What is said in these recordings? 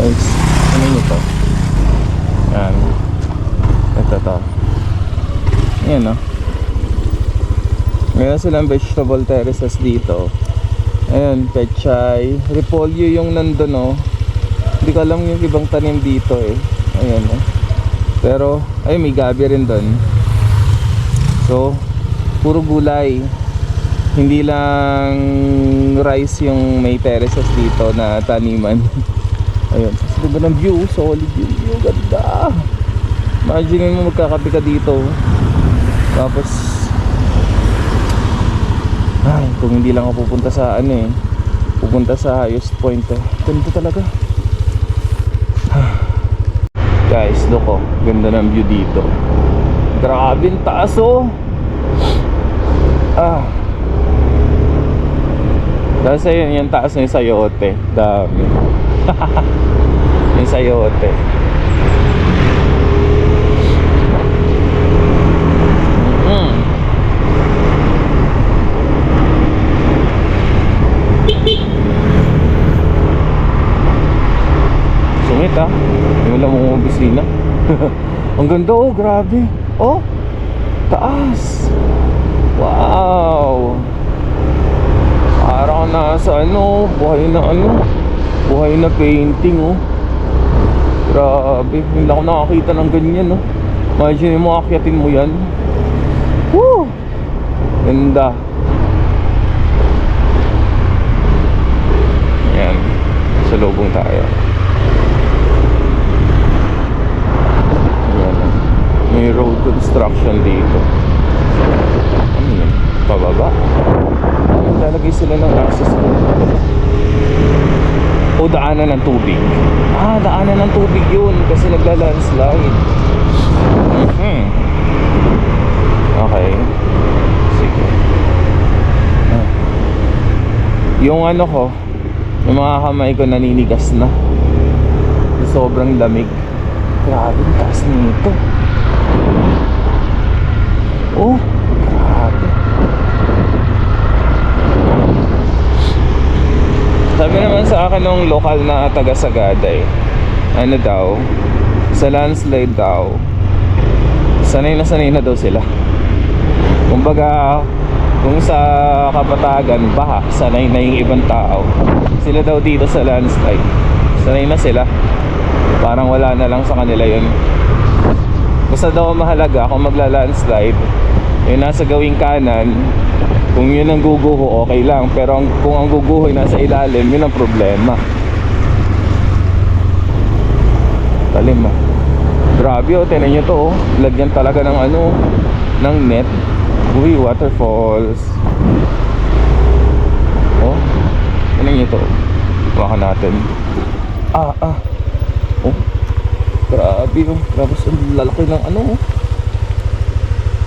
Guys, ano nyo to? Yan. Ito to. Yan no. Meron silang vegetable terraces dito. Ayan, pechay. Repolyo yung nandun no. Hindi ko alam yung ibang tanim dito eh. Ayan no. Pero, ay may gabi rin dun. So, puro gulay. Hindi lang rice yung may terraces dito na taniman. Ayun, sa ganda ng view, solid view, ganda. Imagine mo magkakape ka dito. Tapos ay, kung hindi lang ako pupunta sa ano eh, pupunta sa highest point eh. Ganda talaga. Guys, look oh, ganda ng view dito. Grabe ang taas oh. Dahil sa yun, yung taas na yung sayote. Dami. Yung sayote. Sungit ah. Yung lang mong opisina. Ang ganda oh, grabe. Oh, taas. Wow. Parang nasa ano, buhay na painting oh. Grabe, hindi ako nakakita ng ganyan oh. Imagine mo, akyatin mo yan. Woo! Ganda. Ayan, sa lubong tayo. Ayan, may road construction dito. Ano yun? Pababa? Lalagay sila ng access o daanan ng tubig. Daanan ng tubig yun kasi nagla-landslide. Okay, sige. Yung ano ko, yung mga kamay ko naninigas na. Sobrang lamig. Grabe, ang taas nito. Oh, grabe. Sabi naman sa akin ng lokal na taga Sagada ano daw, sa landslide daw, sanay na daw sila. Kumbaga, kung sa Kapatagan, baha, sanay na yung ibang tao. Sila daw dito sa landslide, sanay na sila. Parang wala na lang sa kanila yun. Basta daw mahalaga kung magla-landslide, yung nasa gawing kanan, kung yun ang guguho, okay lang. Pero kung ang guguho ay nasa ilalim, yun ang problema. Talim ah. Grabe oh, tinan nyo to oh. Lagyan talaga ng ano, ng net. Uy, waterfalls. Oh, tinan nyo to. Baka natin. Oh, grabe oh. Grabe ang lalaki ng ano oh.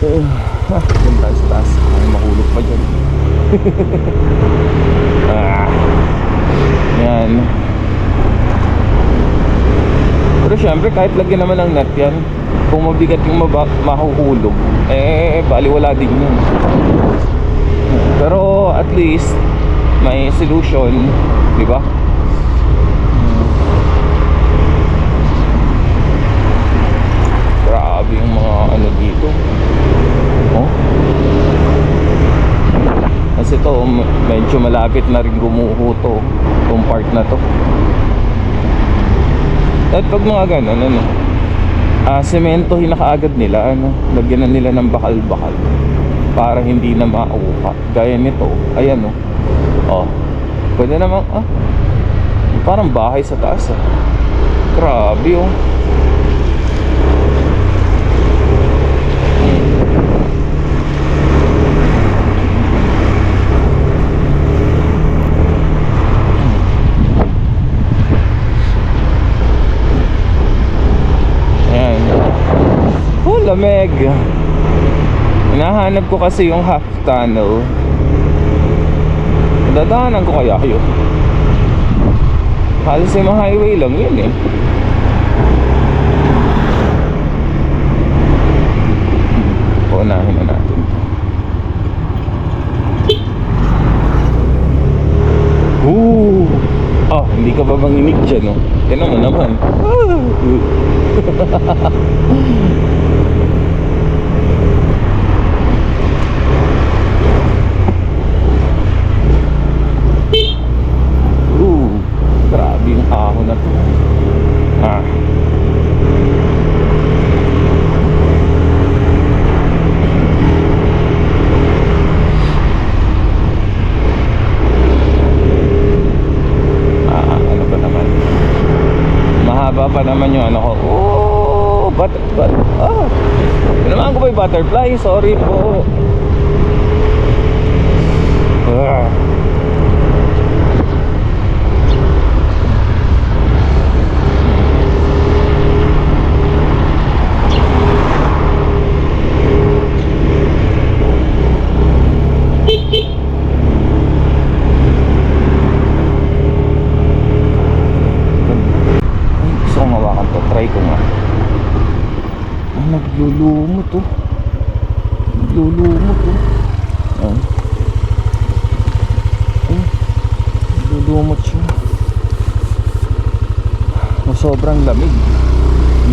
Yan tayo sa taas. Ay, mahulog pa dyan. Yan. Pero syempre kahit lagyan naman ng net yan, kung mabigat yung mahuhulog, baliwala din yun. Pero at least may solution, di ba? Grabe yung mga ano dito. Oh. Kasi to medyo malapit na rin gumuho to, itong part na to. At pag mga ganun ano, sementohin na kaagad nila ano, lagyan na nila ng bakal-bakal para hindi na mauha. Gaya nito, ayan oh. Oh. Pwede namang parang bahay sa taas ah. Grabe oh. Lamig. Hinahanap ko kasi yung half tunnel. Dadaanan ko kaya yun. Halos yung mga highway lang yun eh. Paunahin na natin. Hindi ka ba manginig dyan, no? Tignan mo naman. Grabe yung ahon na to. Ano pa naman? Mahaba pa naman yung ano ko. Naman ko ba yung butterfly? Sorry po. Naglulumot oh. Naglulumot oh. Ayan. Naglulumot siya. Sobrang lamig.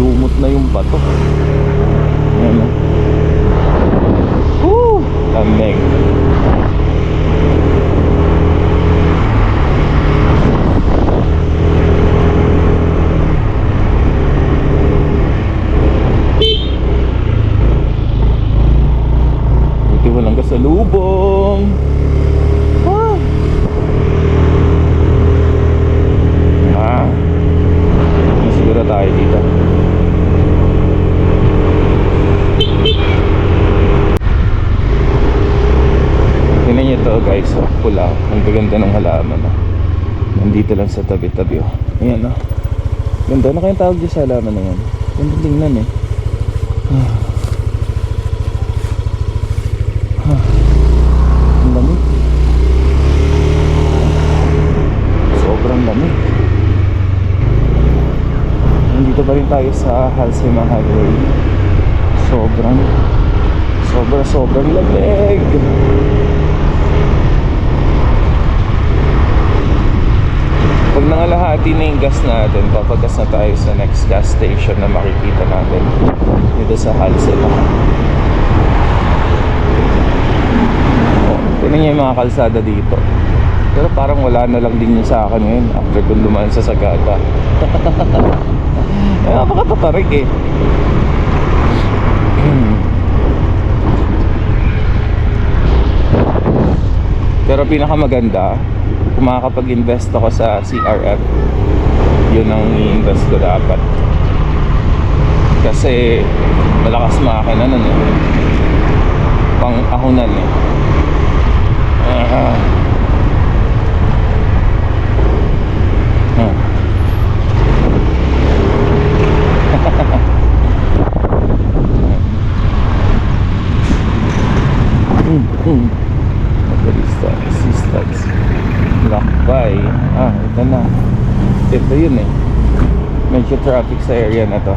Lumot na yung bato. Ayan oh. Lamig. Walang kasalubong. Siguro tayo dito. Tingnan nyo to guys, pula. Ang gaganda ng halaman. Nandito lang sa tabi-tabi. Ayan oh. Ganda na kayong tawag dyan sa halaman na yan. Ganda tingnan eh. Ang lamig. Sobrang lamig. Nandito pa rin tayo sa Halsema Highway. Sobrang lamig. Pag nangalahati na yung gas natin, papagas na tayo sa next gas station na makikita natin dito sa Halsema. Tingnan niyo yung mga kalsada dito. Pero parang wala na lang din yun sa akin ngayon after kung dumaan sa Sagada. Napakatatarik eh. Pero pinakamaganda, kung makakapag-invest ako sa CRF, yun ang i-invest ko dapat. Kasi malakas makina nun eh. Pang-ahunan eh. Assistance lakbay. Ito na. Ito yun eh. Medyo traffic sa area na to.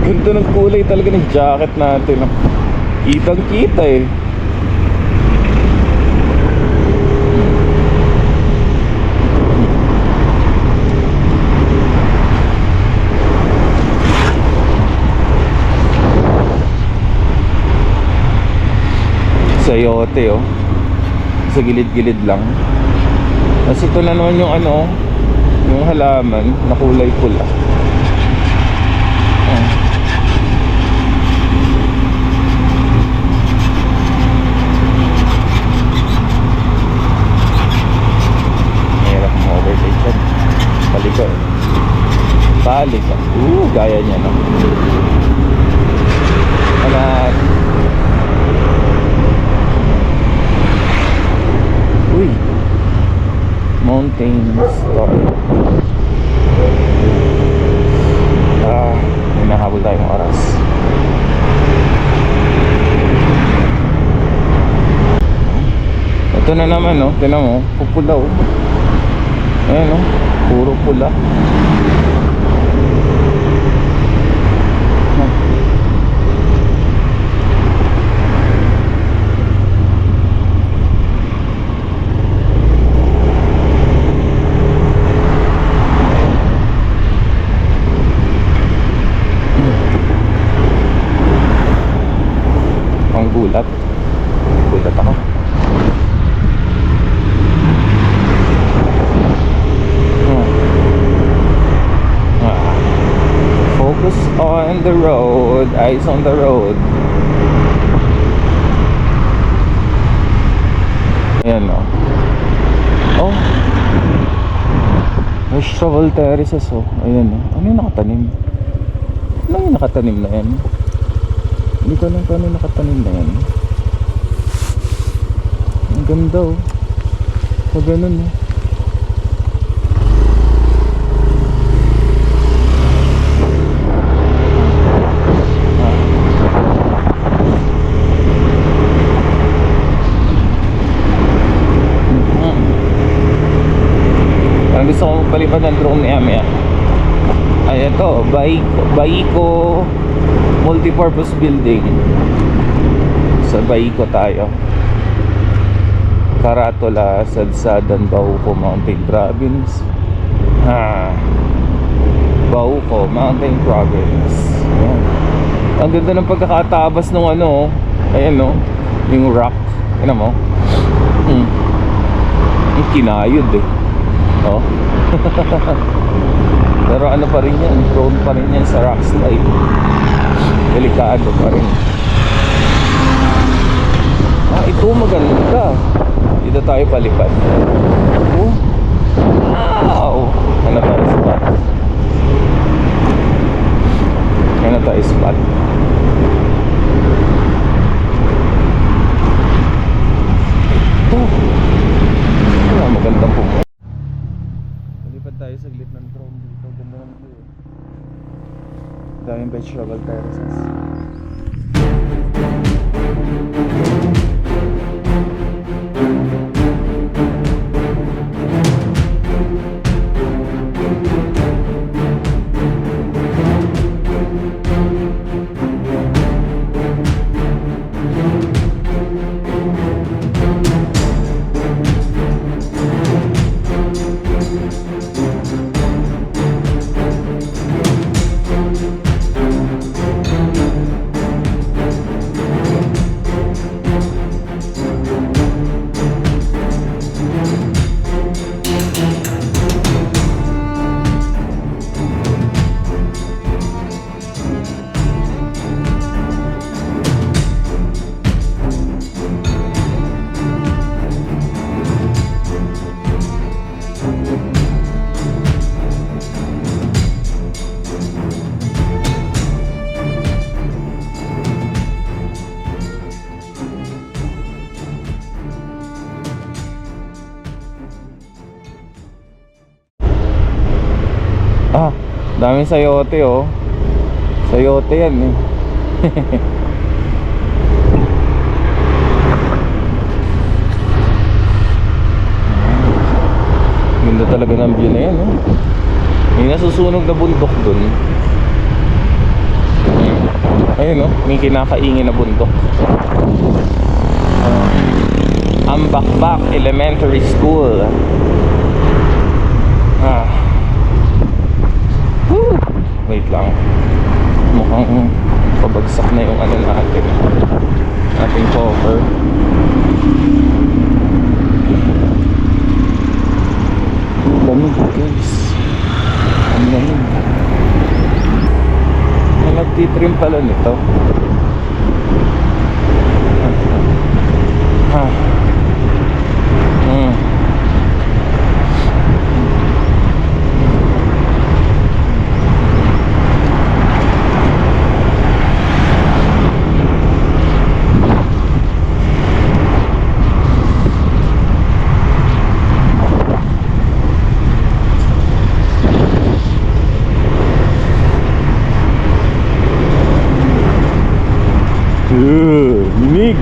Ganda ng kulay talaga ng jacket natin. Kitang kita eh. Sayote oh. Sa gilid-gilid lang. Kasi ito na naman yung ano, yung halaman na kulay pula. Balik. Gaya niya no. Alat. Uy. Mountain Star. Hinahabol tayong oras. Ito na naman, no? Tignan mo, pupula, oh. Ayan, no? Puro pula. Ang gulat. Gulat ako. Focus on the road, eyes on the road. Ayan, no? Oh, vegetable terraces, oh. Ayan, no? Ano yung nakatanim? Ano yung nakatanim na yan? Hindi ko alam kung ano yung nakatanim na yan. Ang ganda, oh. Pag ganun, oh. Gusto ko magpalipad ng drone maya. Ay, ito, Baiko Multipurpose Building. Sa Baiko tayo. Caratola, Sadsadan, Bauco Mountain Province. Bauco Mountain Province. Ayan. Ang ganda ng pagkakatabas ng ano. Ayan, no? Yung rock. Ayan mo. Ang kinayod, eh. Oh. Pero ano pa rin yan, prone pa rin yan sa rock slide. Delikado pa rin. Ito maganda. Dito tayo palipad. Oh. Wow. Ano tayo spot? Ano tayo spot? Oh. Magandang pumunta. Tayo saglit ng drone dito. Ganda ng view, eh. Daming vegetable terraces. Daming sayote, oh. Sayote yan, eh. Ganda talaga ng view na yan, oh. May nasusunog na bundok dun. Ayun, oh. May kinakaingin na bundok. Ambakbak Elementary School. Wait lang. Mukhang pabagsak na yung ano natin. Ating cover. Lamig, guys. Ang lamig. May nagtitrim pala nito. Nginig.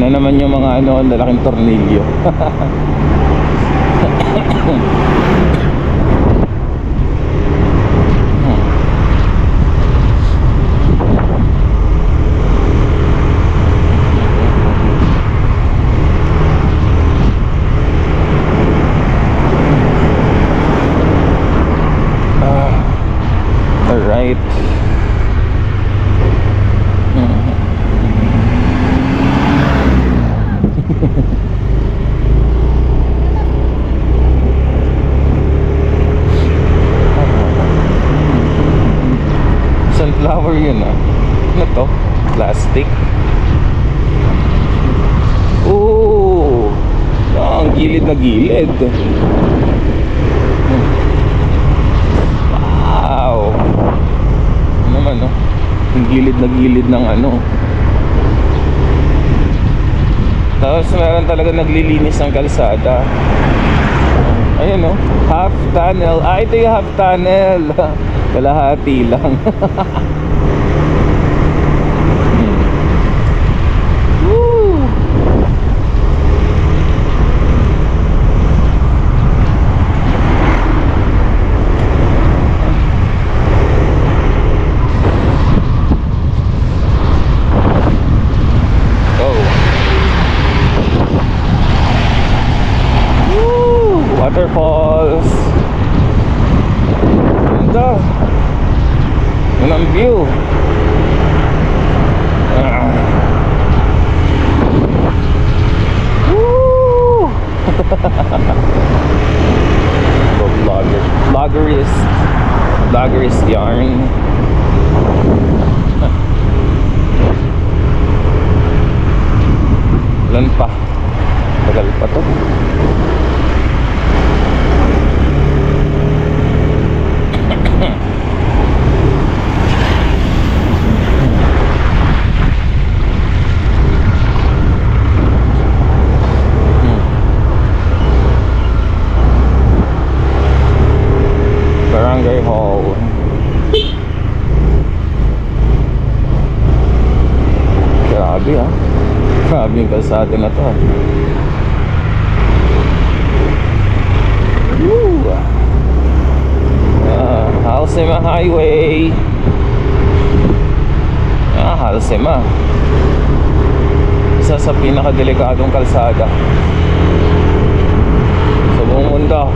Yun na naman yung mga ano, lalaking tornilyo. Alright. Sunflower yun ah. Ano to? Plastic. Oh, ang gilid na gilid. Wow. Ano naman no? Ang gilid na gilid ng ano. Tapos meron talaga naglilinis ng kalsada. Ayun no, half tunnel. Ah, ito yung half tunnel. Kalahati lang. Woo! Oh. Woo! Waterfalls. Ganda. Yun ang view. Woo! Vloggerist yarn. Ilan pa? Tagal pa to. Barangay Hall. Grabe ah. Grabe yung kalsada na to. Woo! Halsema Highway. Halsema. Isa sa pinakadelikadong kalsada sa buong mundo.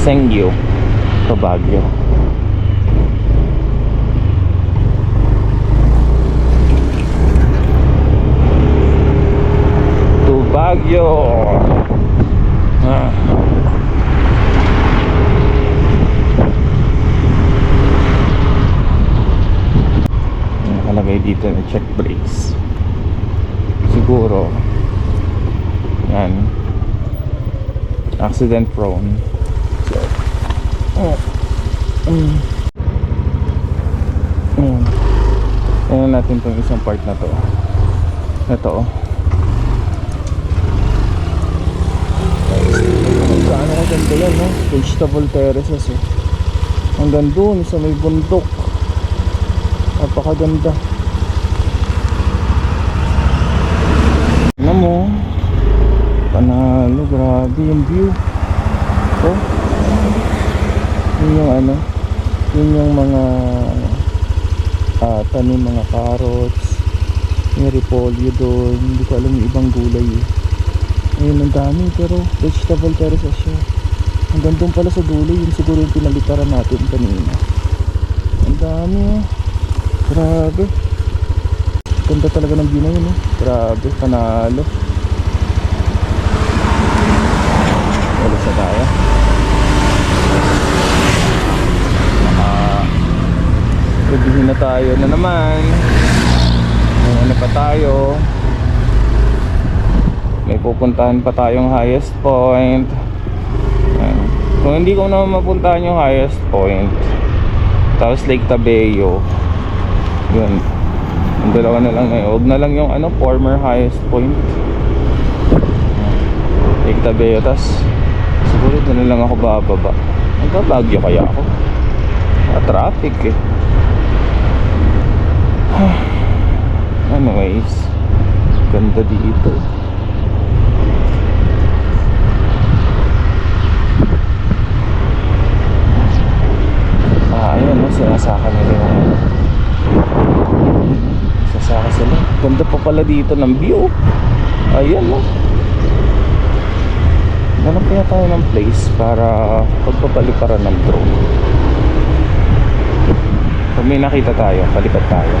Sengyo to Baguio. To Baguio. Nakalagay dito na check brakes. Siguro yan, accident prone. Ayan natin itong isang part na to. Ito gaano kaganda yan no? Vegetable terraces oh. Hanggang doon sa may bundok. Napakaganda. Tignan mo, panalo, grabe yung view. Oh, yun yung ano, yun yung mga tanim, mga carrots, may repolyo doon. Hindi ko alam yung ibang gulay eh. Ayun, ang dami, pero vegetable terraces siya. Hanggang doon pala sa dulo, yun siguro yung pinalitaran natin kanina. Ang dami oh. Grabe. Ganda talaga ng view na yun eh. Grabe, panalo. Wala sa tayo. Gabihin na tayo na naman. May ano pa tayo. May pupuntahan pa tayong highest point. Kung hindi ko naman mapuntahan yung highest point, tapos Lake Tabeo, yun, ang dalawa na lang ngayon. Huwag na lang yung ano, former highest point. tabi. Tapos siguro doon na lang ako bababa. Magbabagyo kaya ako. Traffic eh. Anyways, ganda dito. Ayun, no, sinasaka nila yung ano. Sasaka sila. Ganda pa pala dito ng view. Ayan, no. Ganap kaya tayo ng place para pagpapaliparan ng drone. Pag may nakita tayo, palipat tayo.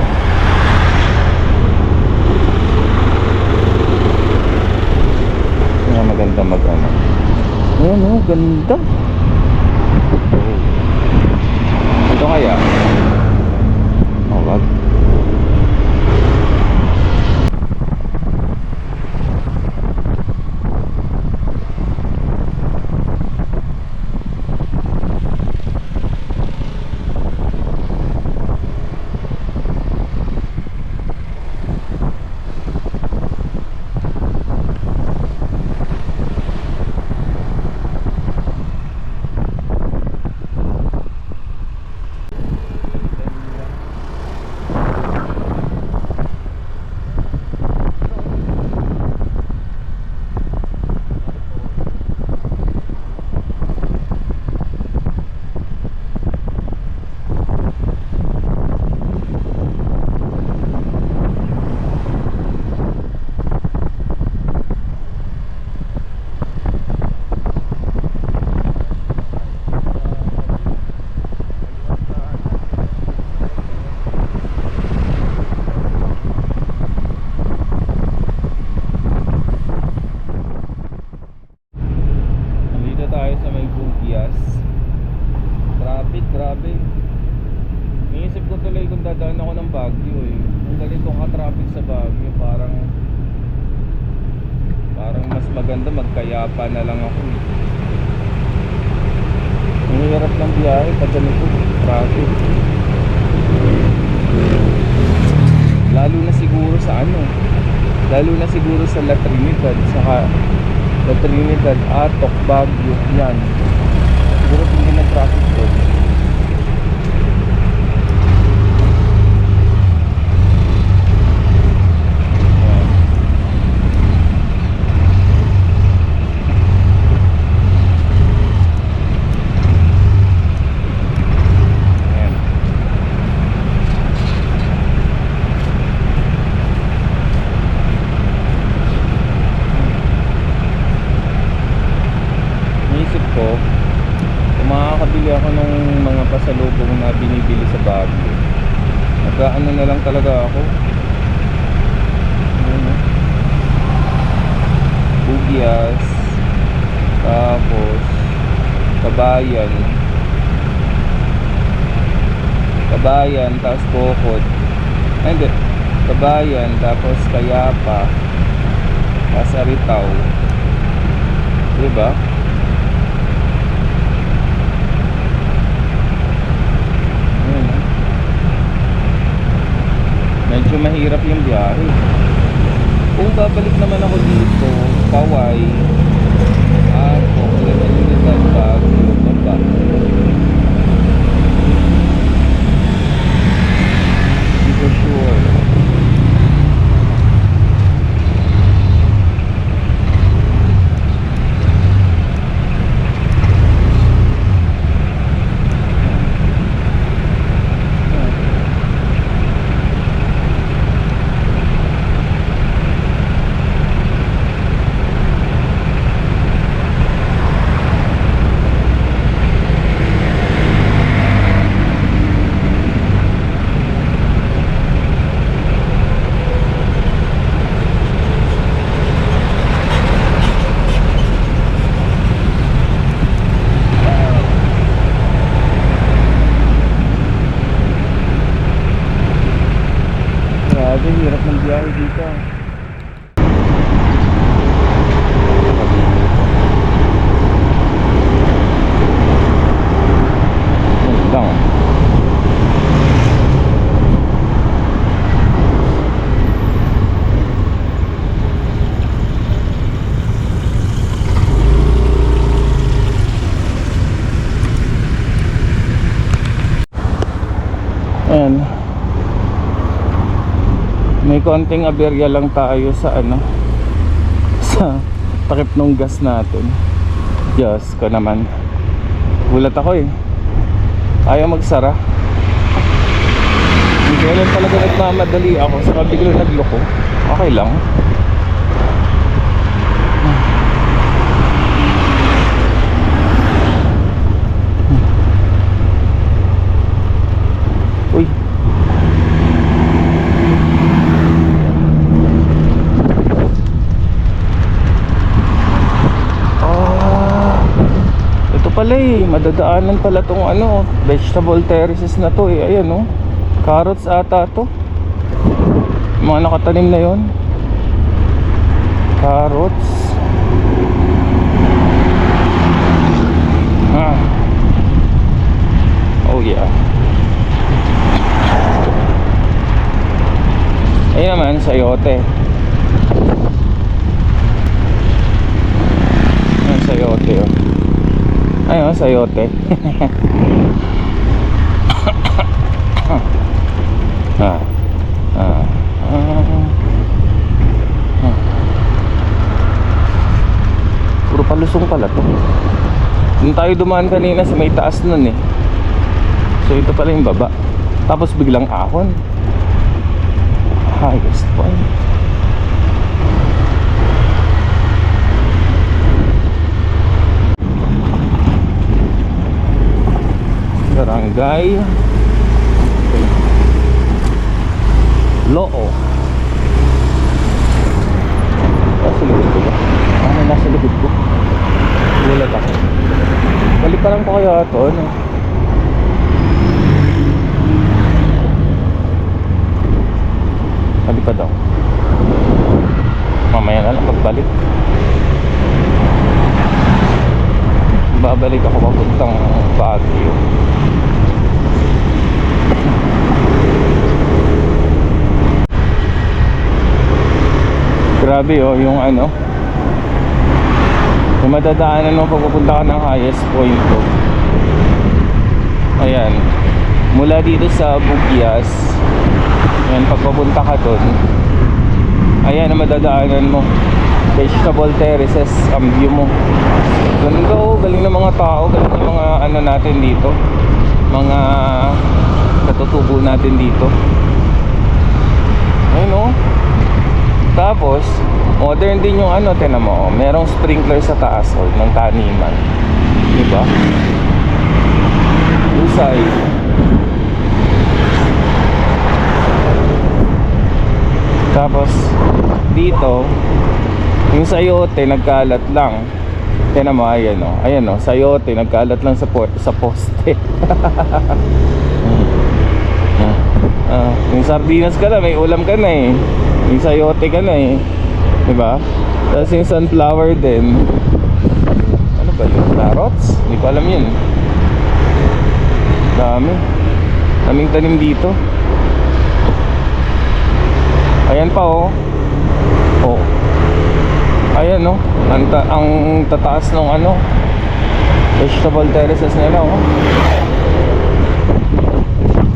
Ayan, maganda mag-ano. Ayan, no, ganda. Ito kaya? Oh, wag. Grabe. Iniisip ko tuloy kung dadaan ako ng Baguio eh. Kung ganito ka-traffic sa Baguio, parang mas maganda magkayapa na lang ako eh. Ang hirap ng biyahe pag ganito traffic. Lalo na siguro sa lalo na siguro sa La Trinidad, saka La Trinidad, Atok, Baguio, yan. Siguro hindi na traffic doon. Ako ng mga pasalubong na binibili sa Baguio. Nag-ano na lang talaga ako. Bugyas, tapos Kabayan, tapos Bukod. Hindi, Kabayan, tapos Kayapa, tapos Aritaw. Diba? Medyo mahirap yung biyahe. Kung babalik naman ako dito, Paway, Trinidad, Baguio, baba. Hindi ko sure. Hirap ng biyahe dito. Lang. konting aberya lang tayo sa ano, sa takip ng gas natin. Diyos ko naman, gulat ako eh, ayaw magsara. Hindi kailan talaga nagmamadali ako, saka biglang nagloko. Okay lang. Uy, ito pala eh, madadaanan pala tong ano, vegetable terraces na to eh. Ayan oh, carrots ata to, mga nakatanim na yon. Carrots. Oh yeah. Ayun naman, sayote. Ayun, sayote oh. Ayun, sayote. Puro palusong pala to. Doon tayo dumaan kanina sa may taas nun eh. So ito pala yung baba. Tapos biglang ahon. Highest point. Barangay Loo. Nasa likod ko ba? Ano nasa likod ko? Gulat ako. Balik pa lang ko kaya ito, ano? Balik pa daw. Mamaya na lang pagbalik. Babalik ako papuntang Baguio. Grabe oh, yung ano, yung madadaanan mo pagpupunta ka ng highest point ko. Ayan, mula dito sa Bugyas. Ayan, pagpupunta ka dun, ayan ang madadaanan mo, vegetable terraces, ang view mo. Ganda oh, galing ng mga tao, galing ng mga ano natin dito, mga katutubo natin dito. Ayun oh. Tapos modern din yung ano, tinan mo, merong sprinkler sa taas oh, ng taniman. Diba? Usay. Tapos dito yung sayote nagkalat lang. Tinan mo, ayan o, ayan o, sayote nagkalat lang sa poste. Yung sardinas ka na, may ulam ka na eh. Yung sayote ka na eh, diba? Tapos yung sunflower din. Ano ba yun? Carrots? Hindi ko alam yun. Dami. Daming tanim dito. Ayan pa oh. Oh. Ayan oh. Ang tataas ng ano, vegetable terraces nila oh.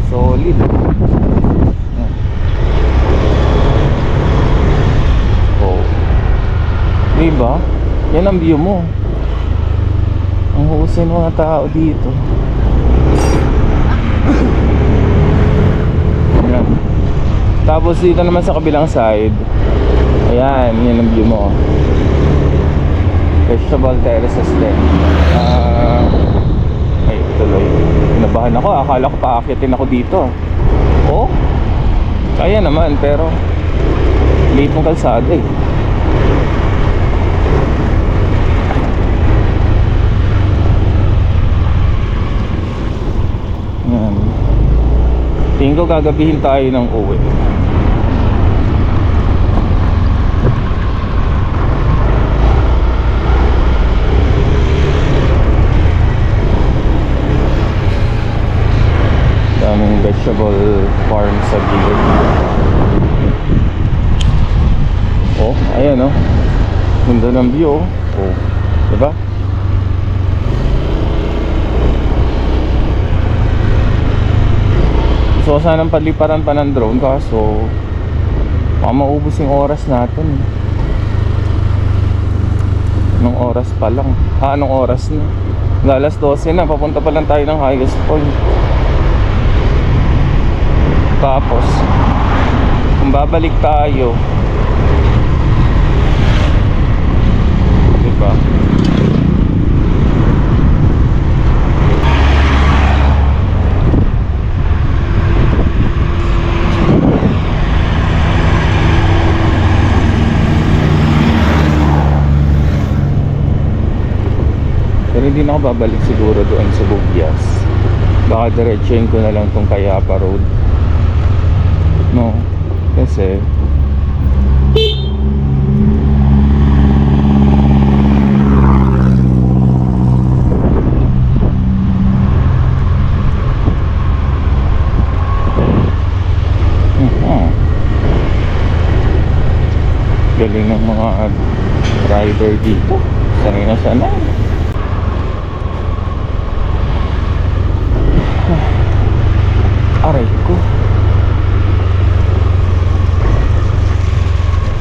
Solid. Diba? Yan ang view mo. Ang husay ng mga tao dito. Yan. Tapos dito naman sa kabilang side, ayan, yan ang view mo. Vegetable terraces din. Ay, tuloy. Kinabahan ako, akala ko paakyatin ako dito. Oh, kaya naman, pero late ng kalsada eh. Yan. Tingin ko gagabihin tayo ng uwi. Daming vegetable farm sa gilid. Oh, ayan oh. Ganda ng view oh. Oh, diba? So sanang paliparan pa ng drone, kaso Baka maubos yung oras natin. Anong oras pa lang? Anong oras na? Alas 12 na, papunta pa lang tayo ng highest point. Tapos kung babalik tayo, diba? Pero hindi na ako babalik siguro doon sa Bugyas. Baka diretsuhin ko na lang tong Kayapa Road. No, kasi galing ng mga rider dito. Sanay na sanay. Aray ko.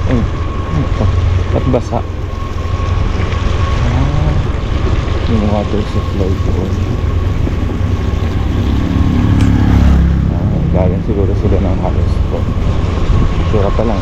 Ito. At basa. Yung water supply doon. Galing siguro sila ng halos po. Sura pa lang.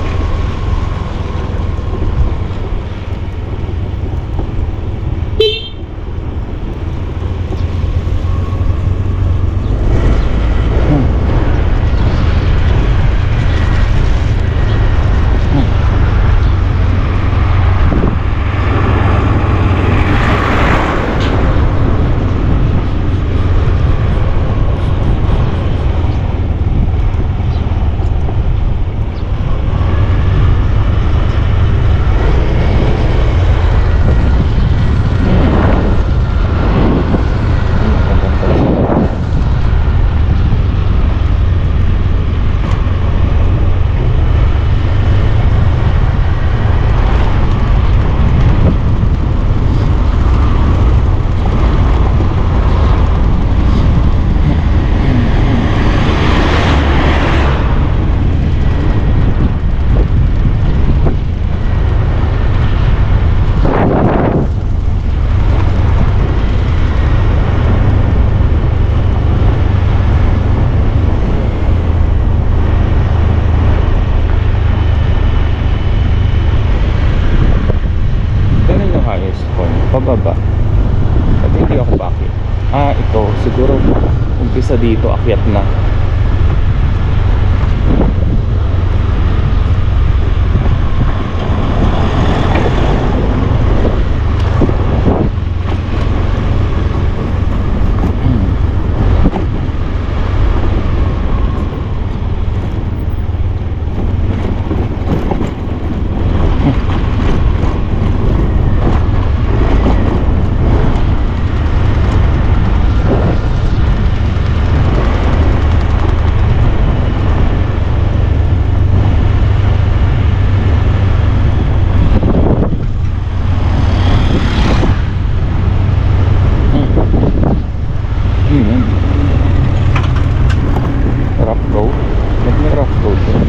Pababa at hindi ako bakit. Ito siguro umpisa dito, akyat na. Rough road? Ba't may rough road yun?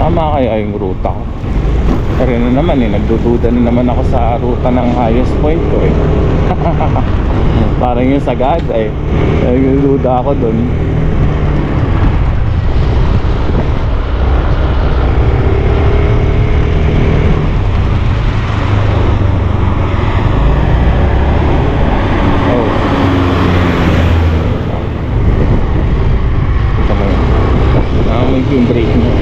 Tama kaya yung ruta ko? Pero na naman nagdududa na naman ako sa ruta ng highest point ko eh. Parang yung Sagada eh. Nagdududa ako dun. Yung brake mo.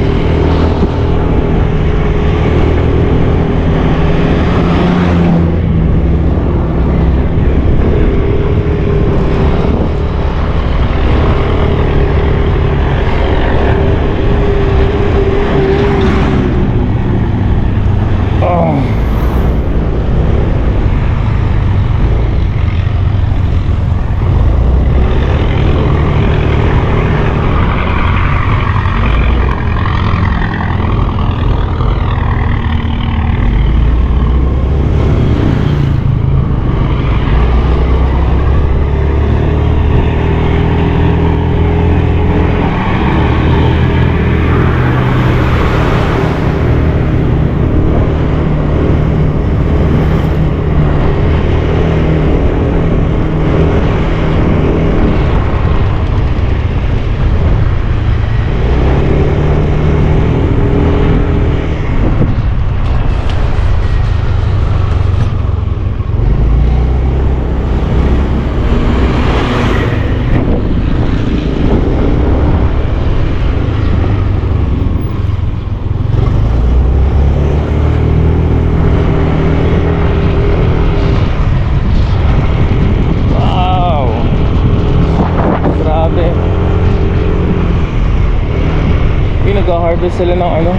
Nag-harvest sila ng ano,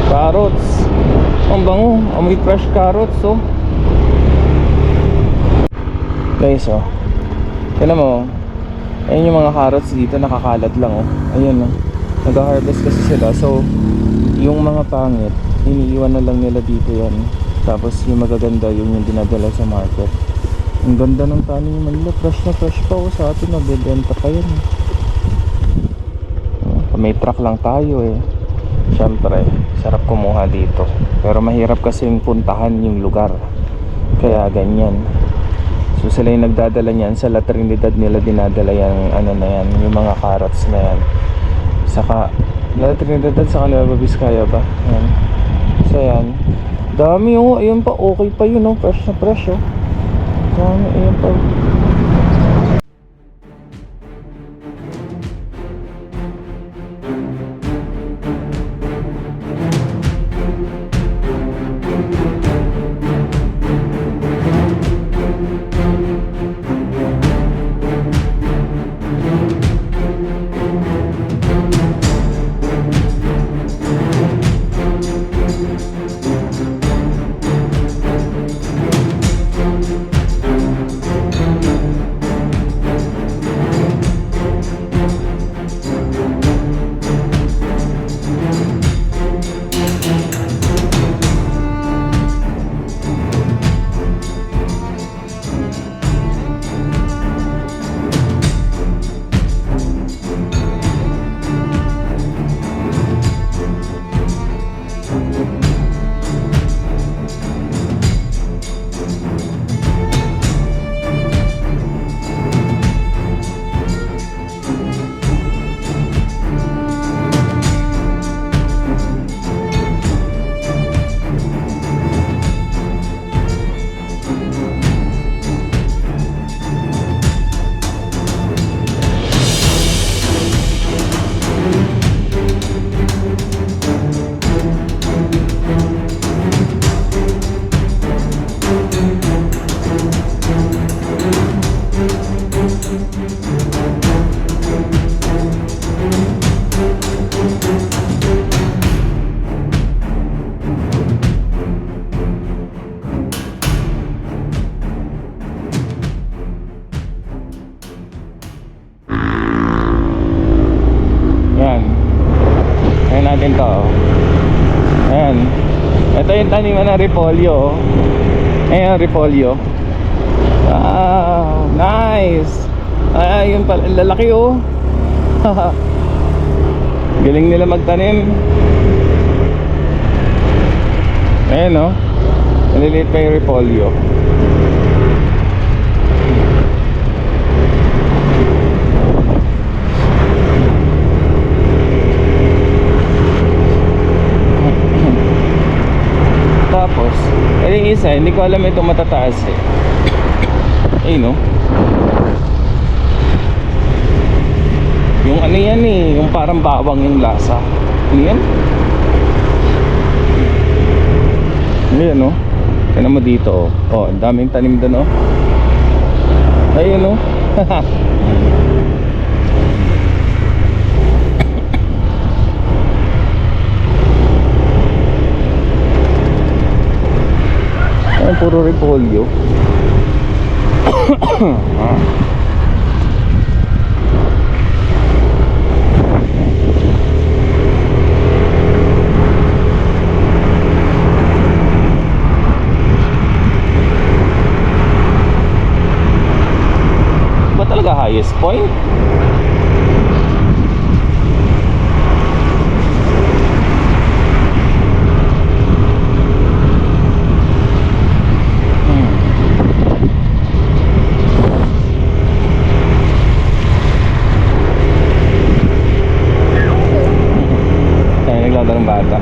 carrots. Ang bango, amoy fresh carrots, oh. Guys, oh. Tignan mo, ayun yung mga carrots dito, nakakalat lang, oh. Ayun, oh. Nag-harvest kasi sila. So, yung mga pangit, iniiwan na lang nila dito yan. Tapos yung magaganda, yun yung dinadala sa market. Ang ganda ng taniman nila, fresh na fresh pa, oh. Sa atin, nabibenta pa yan, eh. May truck lang tayo, eh. Siyempre, sarap kumuha dito. Pero mahirap kasi yung puntahan yung lugar. Kaya ganyan. So sila yung nagdadala niyan. Sa La Trinidad nila dinadala yung ano na yan, yung mga carrots na yan. Saka La Trinidad at saka Nueva Vizcaya ba? Yan. So yan. Dami, oh. Ayun pa, okay pa yun, oh. Fresh na fresh, oh. Dami, ayun pa. Natin to. Ayan. Ito yung taniman ng repolyo. Ayan, repolyo. Wow, nice. Ay, yun pala, lalaki, oh. Galing nila magtanim. Ayan, oh. Maliliit pa yung repolyo. Tapos, yung isa, hindi ko alam ito matataas, eh. Ayun, no? Yung ano yan, eh. Yung parang bawang yung lasa. Ano yan? Ayan, no? Tignan mo dito, oh. Oh, ang daming tanim doon, oh. Ayun, no? Ayan, puro repolyo. Ba talaga highest point? Naglalaro ng bata.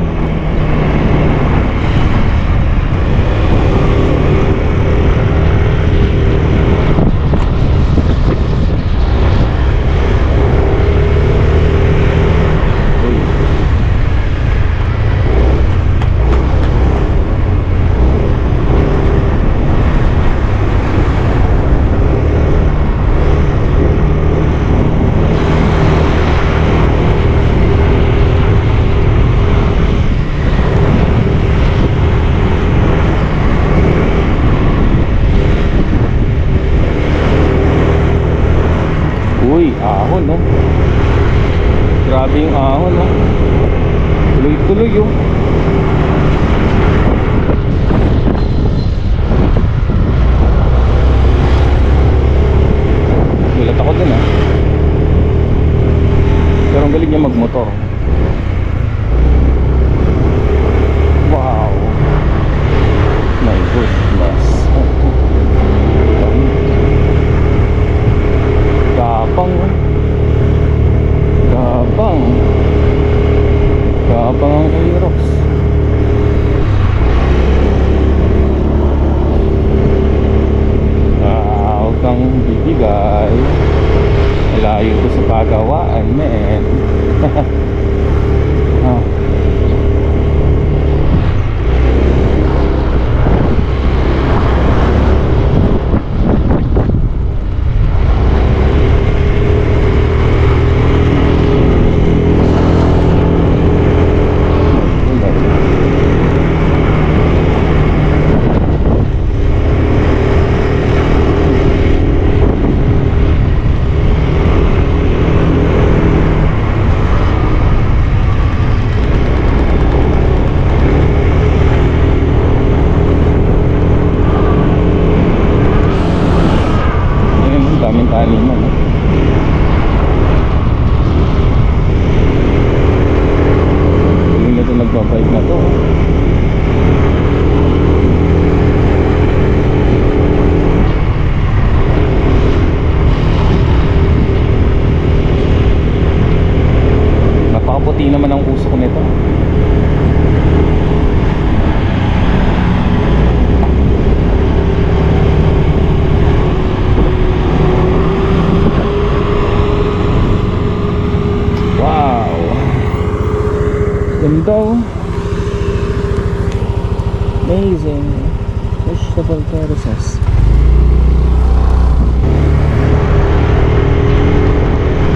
ahon, no? Grabe yung ahon, no? Tuloy-tuloy, oh. Gulat ako dun, ah. Pero ang galing niya magmotor. Wow. My goodness. Gapang, oh. Gapang. Gapang ang Aerox. Huwag kang bibigay. Malayo ko sa pagawaan, man. Ah. Daming taniman, no? Galing na ito nagbabike na to. Napakaputi naman ang usok nito. Ganda, oh. Amazing. Vegetable terraces.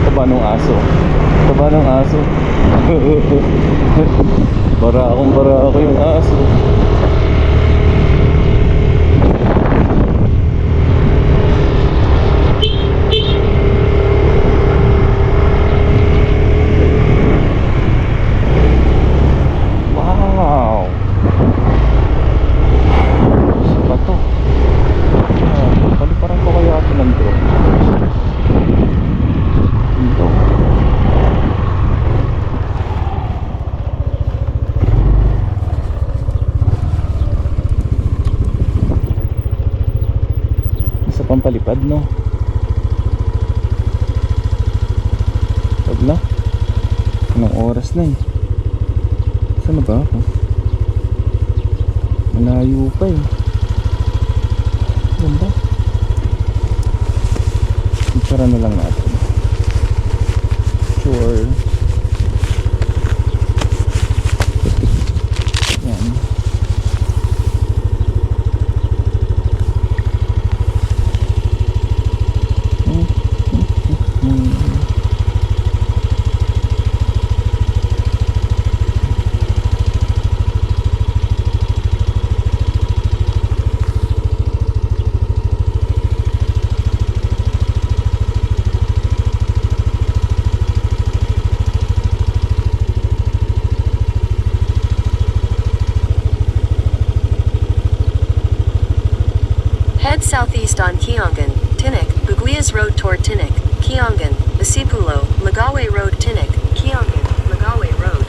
Taba ng aso. Taba ng aso. Para ako yung aso. Pampalipad, no? Pag na? Anong oras na, eh? Saan na ba ako? Malayo pa, eh. Ganda. Itsara na lang natin. Sure. Yan. Head southeast on Kiongan, Tinik, Buguias Road toward Tinik, Kiongan, Isipulo, Lagawe Road Tinik, Kiongan, Lagawe Road.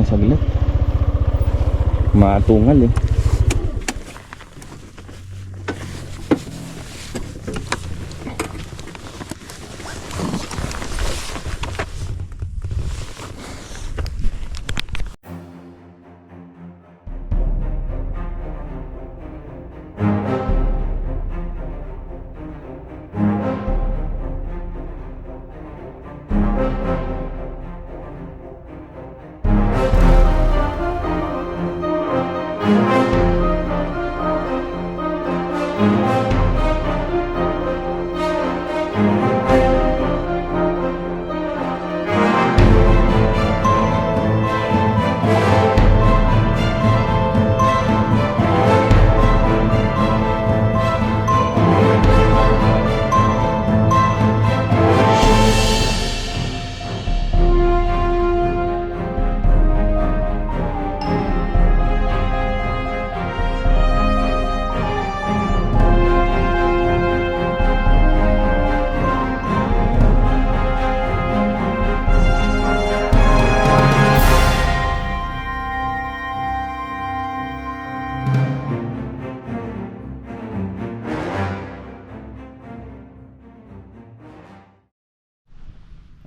natin saglit. Matungal eh.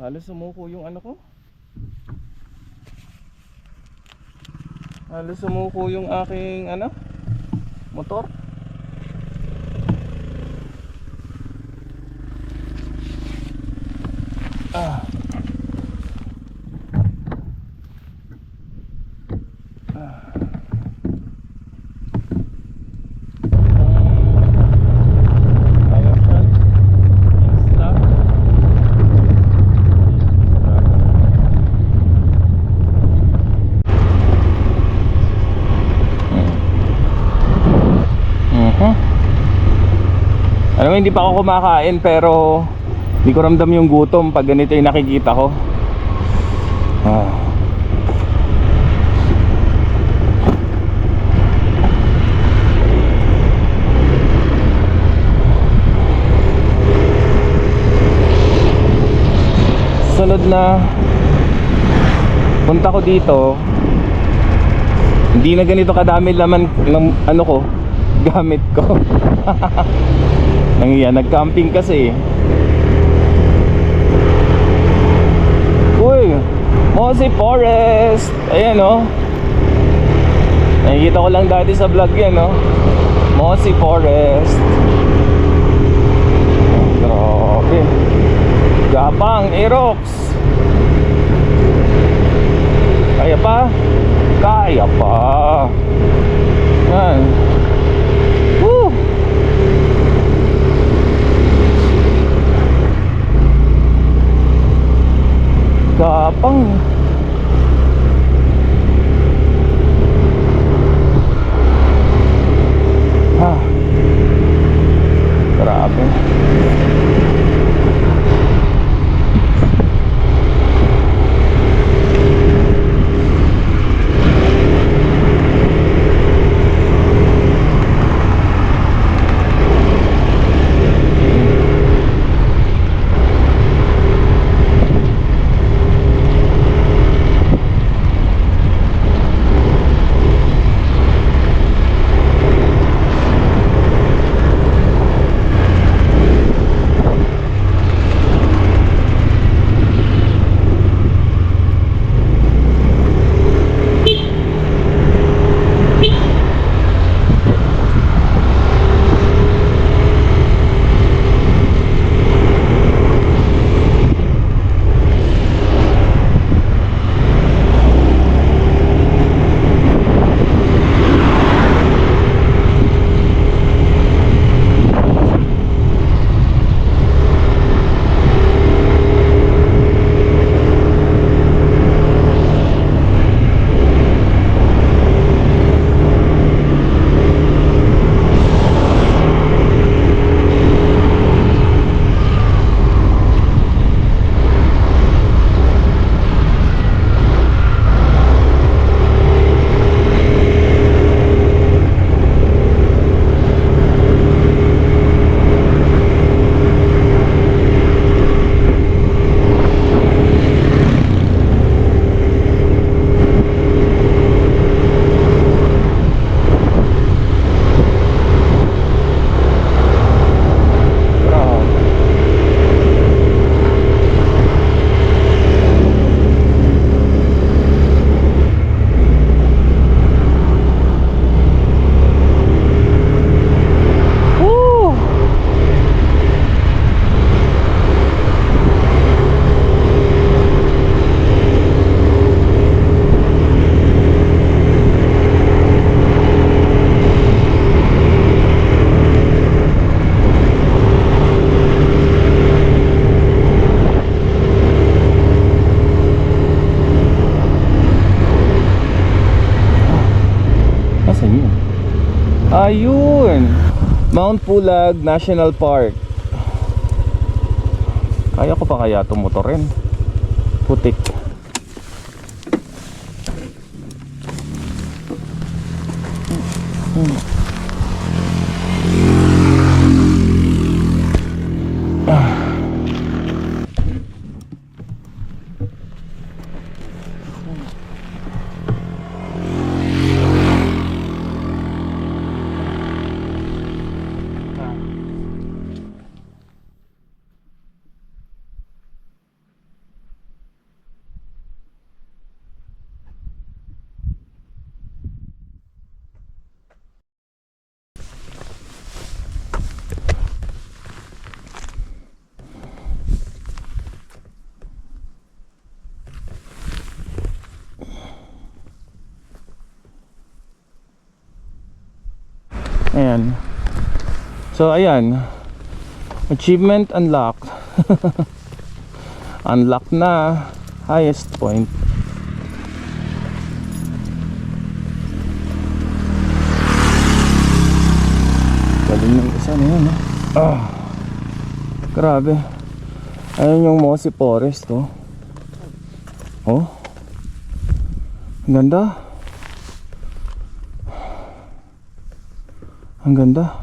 Halos sumuko yung ano ko. Halos sumuko yung aking ano, motor. Ah. Alam mo, hindi pa ako kumakain pero hindi ko ramdam yung gutom pag ganito yung nakikita ko. Sunod na punta ko dito, hindi na ganito kadami laman ng ano ko, gamit ko. Nangiyan, nag-camping kasi. Uy, Mossy Forest. Ayan oh. Nakikita ko lang dati sa vlog yan oh. Mossy Forest. Grabe. Gapang, Aerox. Kaya pa? Kaya pa. Yan. Woo! Gapang. Grabe. Ayun! Mount Pulag National Park. Kaya ko pa kaya tumutorin. Putik. Ayan. So ayan. Achievement unlocked. Unlock na. Highest point. Galing ng isa na yun, no? Grabe. Ayun yung Mossy Forest, oh. Oh. Ang ganda. Ang ganda.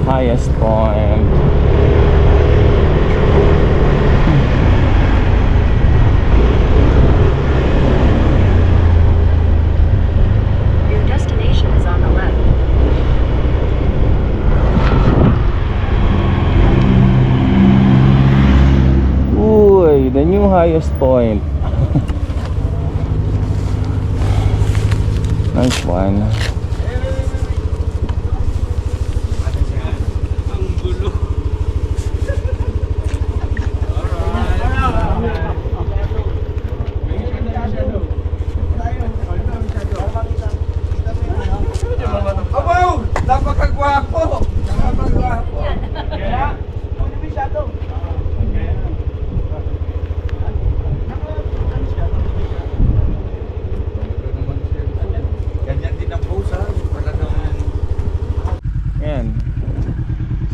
Highest point. Your destination is on the left. Uy, the new highest point. Nice one. Abaw! Napakagwapo! Napakagwapo! Ganyan din ang pose, ha? Wala naman. Ayan.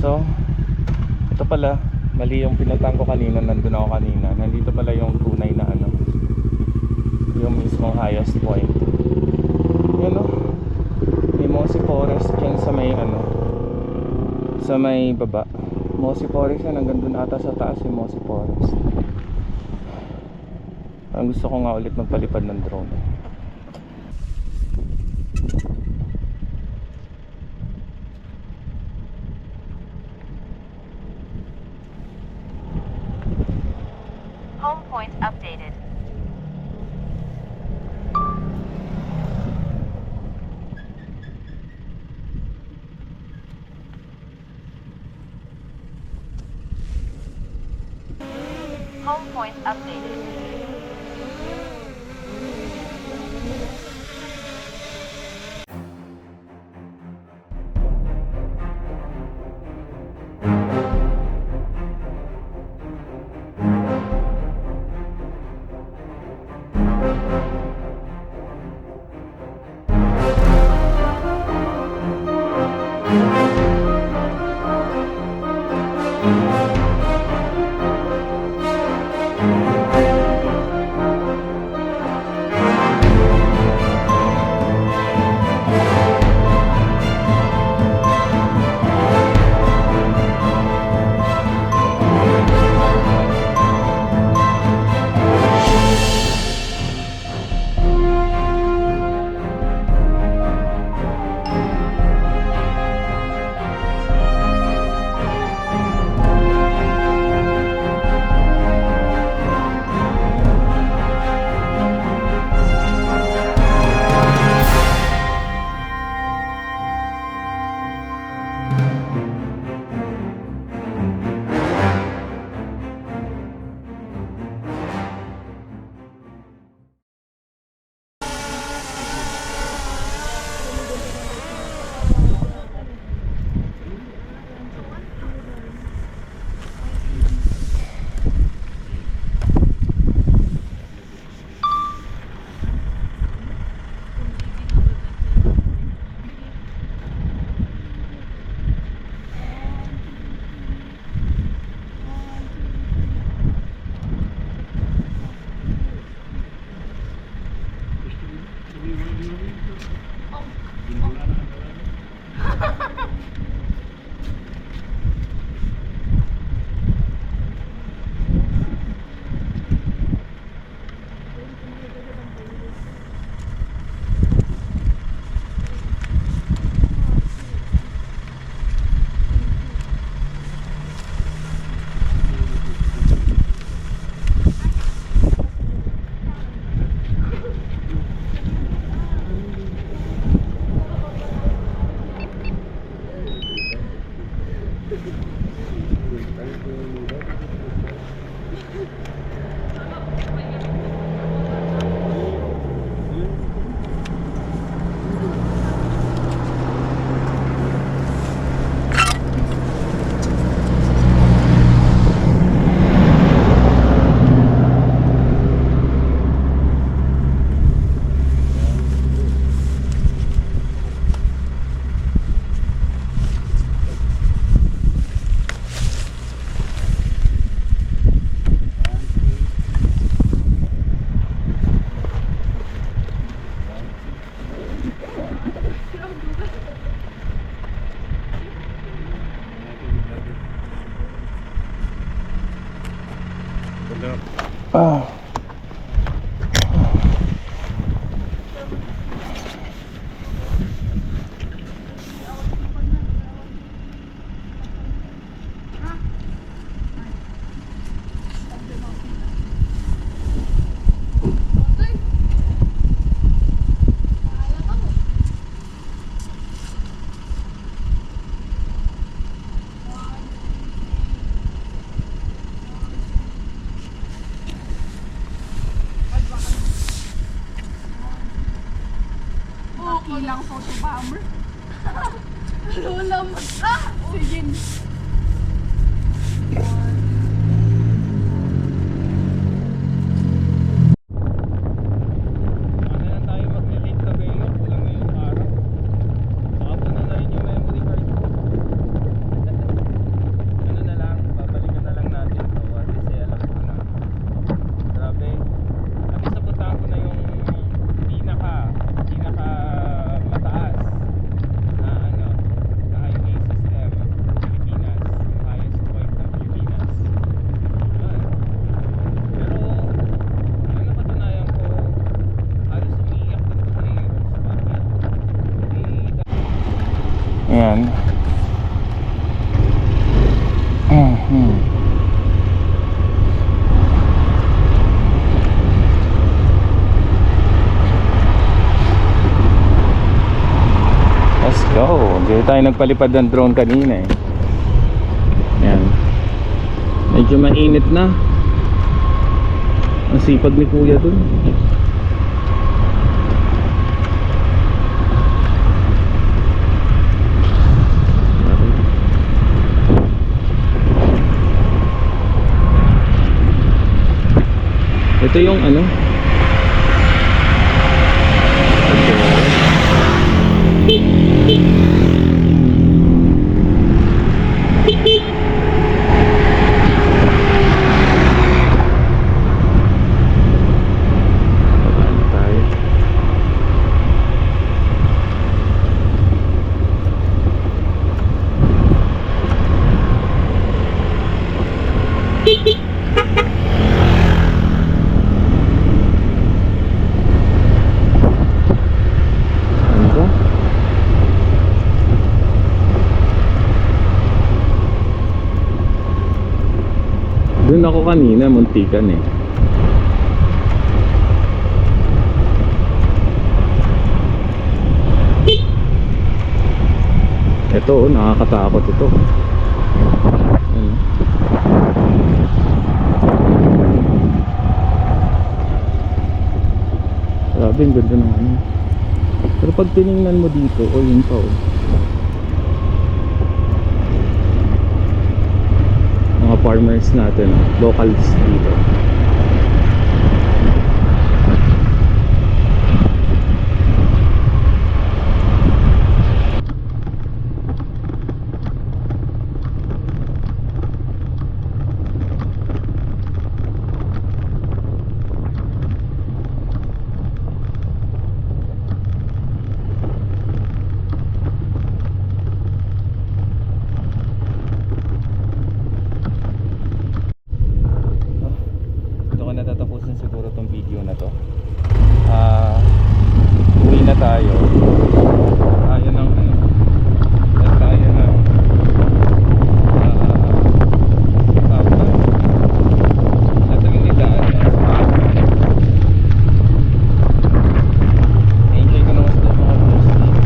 So, ito pala, mali yung pinatang ko kanina, nandun ako kanina. Nandito pala yung tunay na ano, yung mismong highest point. Yan o. May Mossy Forest dyan sa may ano, sa may baba. Mossy Forest yan, hanggang dun ata sa taas yung Mossy Forest. Ang gusto ko nga ulit magpalipad ng drone. Kilang photo bomber. Lulam. Sige. Ano lang tayo mag-delete na kayo, kulang na yung araw. Saka po na rin yung memory card. Ano na lang, babalikan na lang natin to. At least alam ko na. Grabe. At least napuntahan ko na yung pinaka mataas na ano, na highway system sa Pilipinas. Yung highest point ng Pilipinas. Yun. Pero yung napatunayan ko, halos umiiyak din ko na yung bakit. Ayan. Let's go. Hindi tayo nagpalipad ng drone kanina eh. Ayan. Medyo mainit na. Ang sipag ni kuya dun. Ito yung ano. Paano tayo? Ano ba? Doon ako kanina, muntikan eh. Ito, oh, nakakatakot ito. Ayun. Grabe, ang ganda ng ano. Pero pag tinignan mo dito, oh yun pa oh. Mga farmers natin, locals dito. Ito ko natatapusin siguro tong video na to. Uwi na tayo. Tayo ng ano. Tayo ng Natalinidaan na. Enjoy ko naman sa mga views dito.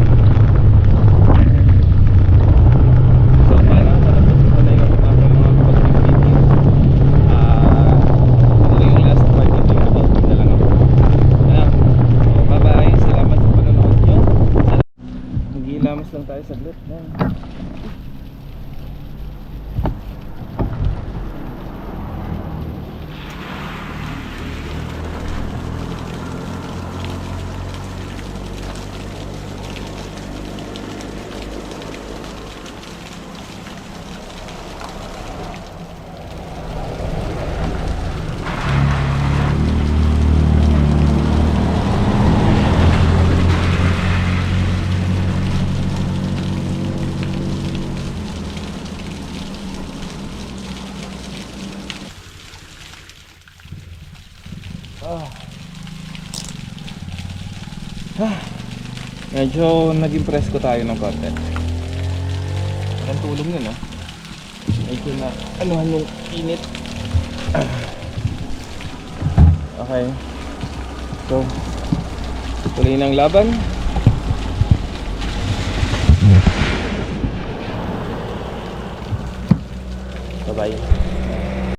So paano natapusin ko na yung aking mga pag-video. Ito yung last part dito yung upload na lang ako. So, bye-bye. Salamat sa panonood nyo. Mag-iilamos lang tayo saglit. Medyo nag-impress ko tayo ng konti. Ang tulong yun medyo na anuhan yung init. Okay. So tuloy ng laban. Bye bye.